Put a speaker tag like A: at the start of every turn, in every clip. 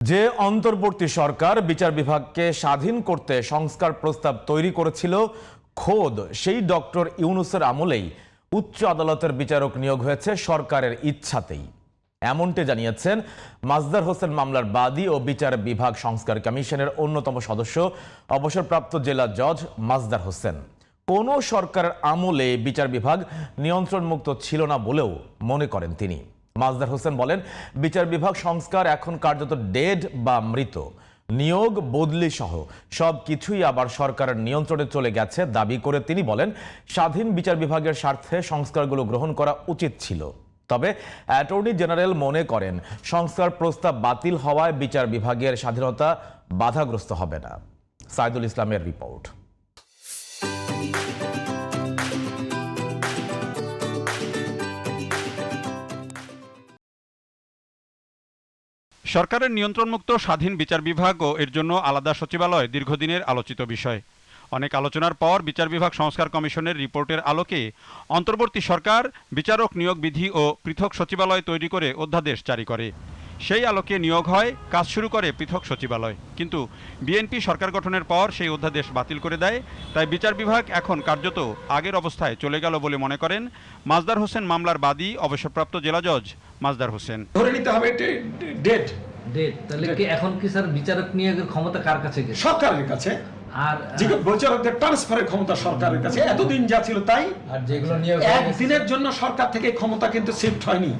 A: যে অন্তর্বর্তী সরকার বিচার বিভাগকে স্বাধীন করতে সংস্কার প্রস্তাব তৈরি করেছিল খোদ সেই ডক্টর ইউনূসের আমলেই উচ্চ আদালতের বিচারক নিয়োগ হয়েছে সরকারের ইচ্ছাতেই। এমনটি জানিয়েছেন মাজদার হোসেন মামলার বাদী ও বিচার বিভাগ সংস্কার কমিশনের অন্যতম সদস্য অবসরপ্রাপ্ত জেলা জজ মাজদার হোসেন। কোনো সরকারের আমলে বিচার বিভাগ নিয়ন্ত্রণমুক্ত ছিল না বলেও মনে করেন তিনি। মাজদার হোসেন বলেন, বিচার বিভাগ সংস্কার এখন কার্যত ডেড বা মৃত। নিয়োগ বদলি সহ সব কিছুই আবার সরকারের নিয়ন্ত্রণে চলে গেছে দাবি করে তিনি বলেন, স্বাধীন বিচার বিভাগের স্বার্থে সংস্কারগুলো গ্রহণ করা উচিত ছিল। তবে অ্যাটর্নি জেনারেল মনে করেন, সংস্কার প্রস্তাব বাতিল হওয়ায় বিচার বিভাগের স্বাধীনতা বাধাগ্রস্ত হবে না। সাইদুল ইসলামের রিপোর্ট।
B: সরকারের নিয়ন্ত্রণমুক্ত স্বাধীন বিচার বিভাগ ও এর জন্য আলাদা সচিবালয় দীর্ঘদিনের আলোচিত বিষয়। অনেক আলোচনার পর বিচার বিভাগ সংস্কার কমিশনের রিপোর্টের আলোকে অন্তর্বর্তী সরকার বিচারক নিয়োগ বিধি ও পৃথক সচিবালয় তৈরি করে অধ্যাদেশ জারি করে। সেই আলোকে নিয়োগ হয়, কাজ শুরু করে পৃথক সচিবালয়। কিন্তু বিএনপি সরকার গঠনের পর সেই অধ্যাদেশ বাতিল করে দেয়। তাই বিচার বিভাগ এখন কার্যত আগের অবস্থায় চলে গেল বলে মনে করেন মাজদার হোসেন মামলার বাদী অবসরপ্রাপ্ত জেলা জজ মাজদার হোসেন।
C: ধরে নিতে হবে এটা ডেড।
D: তাহলে কি এখন কি স্যার বিচারক নিয়োগের ক্ষমতা কার কাছে গেছে?
C: সরকারের কাছে। আর বিচারকদের ট্রান্সফারের ক্ষমতা সরকারের কাছে। এতদিন যা ছিল তাই। আর যেগুলো নিয়োগ একদিনের জন্য সরকার থেকে ক্ষমতা কিন্তু শিফট হয়নি।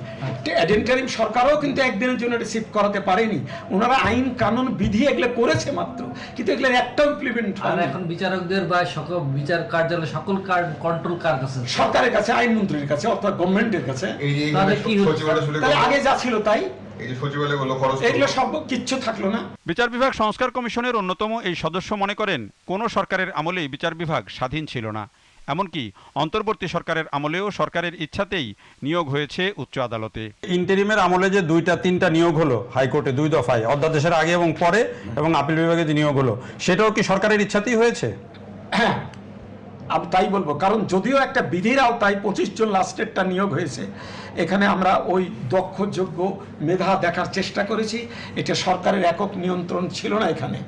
C: ইন্টারিম সরকারও কিন্তু একদিনের জন্য এটা শিফট করাতে পারেনি। ওনারা আইন কানুন বিধি এগুলো করেছে মাত্র, কিন্তু এগুলো একটা ইমপ্লিমেন্ট হয় না।
D: এখন বিচারকদের বা সকল বিচার কার্যালয় সকল কন্ট্রোল কার কাছে?
C: সরকারের কাছে, আইনমন্ত্রীর কাছে, অর্থাৎ গভর্নমেন্টের কাছে।
D: তাহলে কি
C: আগে যা ছিল তাই।
B: বিচার বিভাগ সংস্কার কমিশনের অন্যতম এই সদস্য মনে করেন, কোন সরকারের আমলেই বিচার বিভাগ স্বাধীন ছিল না। এমনকি অন্তর্বর্তী সরকারের আমলেও সরকারের ইচ্ছাতেই নিয়োগ হয়েছে উচ্চ আদালতে।
E: ইন্টারিমের আমলে যে 2-3টা নিয়োগ হলো হাইকোর্টে 2 দফায়, অধ্যাদেশের আগে এবং পরে, এবং আপিল বিভাগে যে নিয়োগ হলো, সেটাও কি সরকারের ইচ্ছাতেই হয়েছে?
C: হ্যাঁ, আমি তাই বলবো। কারণ যদিও একটা বিধির আওতায় 25 জন লাস্টেরটা নিয়োগ হয়েছে, এখানে আমরা ওই দক্ষ যোগ্য মেধা দেখার চেষ্টা করেছি। এটা সরকারের একক নিয়ন্ত্রণ ছিল না, এখানে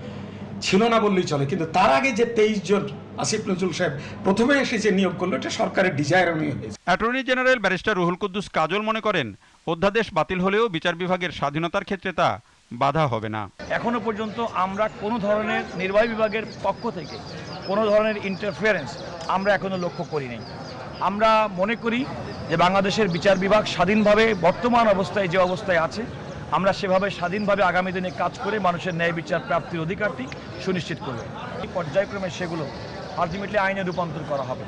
C: ছিল না বললেই চলে। কিন্তু তার আগে যে 23 জন আসিফ নজরুল সাহেব প্রথমে এসে যে নিয়োগ করলো, এটা সরকারের ডিজায়ার নিয়োগ হয়েছে।
B: Attorney general barrister Ruhul Quddus Kajal মনে করেন, অধ্যাদেশ বাতিল হলেও বিচার বিভাগের স্বাধীনতার ক্ষেত্রে তা বাধা হবে না।
F: এখনো পর্যন্ত আমরা কোনো ধরনের নির্বাহী বিভাগের পক্ষ থেকে কোনো ধরনের ইন্টারফিয়ারেন্স আমরা এখনো লক্ষ্য করিনি। আমরা মনে করি যে বাংলাদেশের বিচার বিভাগ স্বাধীনভাবে বর্তমান অবস্থায় যে অবস্থায় আছে, আমরা সেভাবে স্বাধীনভাবে আগামী দিনে কাজ করে মানুষের ন্যায় বিচার প্রাপ্তির অধিকারটি সুনিশ্চিত করব। এই পর্যায়ক্রমে সেগুলো আলটিমেটলি আইনে রূপান্তর করা হবে,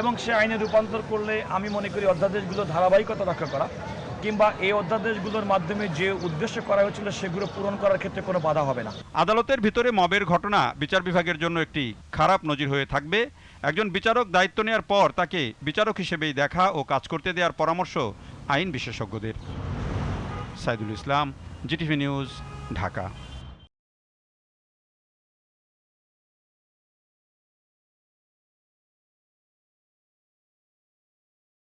F: এবং সে আইনে রূপান্তর করলে আমি মনে করি অধ্যাদেশগুলো ধারাবাহিকতা রক্ষা করা কিংবা এই অধ্যাদেশগুলোর মাধ্যমে যে উদ্দেশ্য করা হয়েছিল সেগুলো পূরণ করার ক্ষেত্রে কোনো বাধা হবে না।
B: আদালতের ভিতরে মবের ঘটনা বিচার বিভাগের জন্য একটি খারাপ নজির হয়ে থাকবে। একজন বিচারক দায়িত্ব নেওয়ার পর তাকে বিচারক হিসেবেই দেখা ও কাজ করতে দেওয়ার পরামর্শ আইন বিশেষজ্ঞদের। Saidul Islam, GTV news, Dhaka.